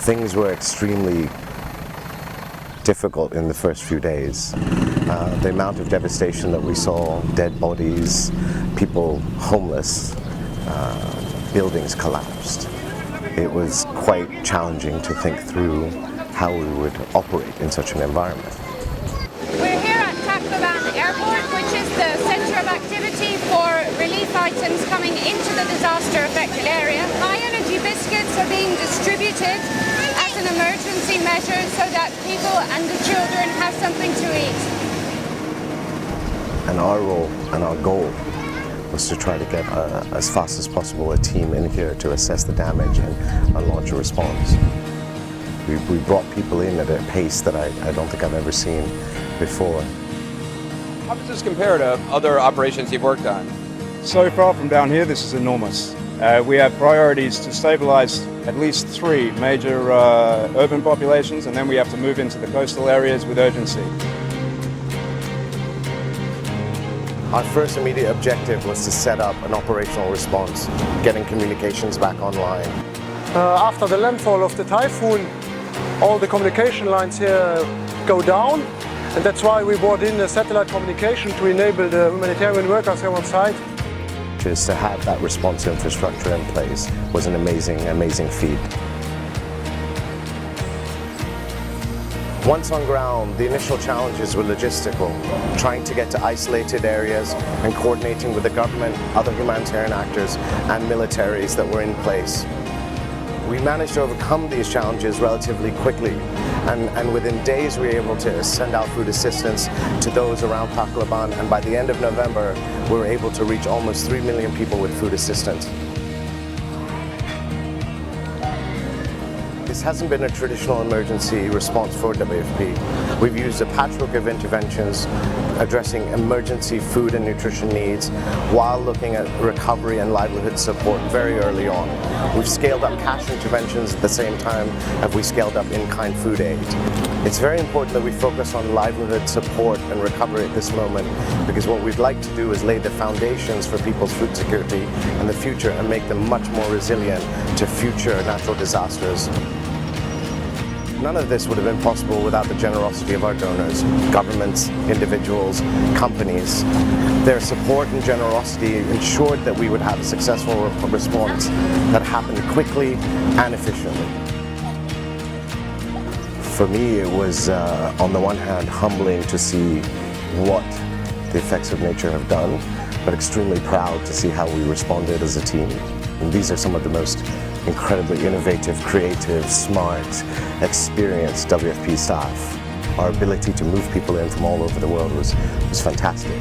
Things were extremely difficult in the first few days. The amount of devastation that we saw, dead bodies, people homeless, buildings collapsed. It was quite challenging to think through how we would operate in such an environment. We're here at Airport, which is the centre of activity for relief items coming into the disaster-affected area. High-energy biscuits are being distributed as an emergency measure so that people and the children have something to eat. And our role and our goal was to try to get, as fast as possible, a team in here to assess the damage and launch a response. We brought people in at a pace that I don't think I've ever seen before. How does this compare to other operations you've worked on? So far from down here, this is enormous. We have priorities to stabilize at least 3 major urban populations, and then we have to move into the coastal areas with urgency. Our first immediate objective was to set up an operational response, getting communications back online. After the landfall of the typhoon, all the communication lines here go down, and that's why we brought in the satellite communication to enable the humanitarian workers here on site. Just to have that response infrastructure in place was an amazing feat. Once on ground, the initial challenges were logistical, trying to get to isolated areas and coordinating with the government, other humanitarian actors and militaries that were in place. We managed to overcome these challenges relatively quickly, and within days we were able to send out food assistance to those around Tacloban, and by the end of November we were able to reach almost 3 million people with food assistance. This hasn't been a traditional emergency response for WFP. We've used a patchwork of interventions addressing emergency food and nutrition needs while looking at recovery and livelihood support very early on. We've scaled up cash interventions at the same time as we scaled up in-kind food aid. It's very important that we focus on livelihood support and recovery at this moment, because what we'd like to do is lay the foundations for people's food security in the future and make them much more resilient to future natural disasters. None of this would have been possible without the generosity of our donors, governments, individuals, companies. Their support and generosity ensured that we would have a successful response that happened quickly and efficiently. For me, it was, on the one hand, humbling to see what the effects of nature have done, but extremely proud to see how we responded as a team. And these are some of the most incredibly innovative, creative, smart, experienced WFP staff. Our ability to move people in from all over the world was fantastic.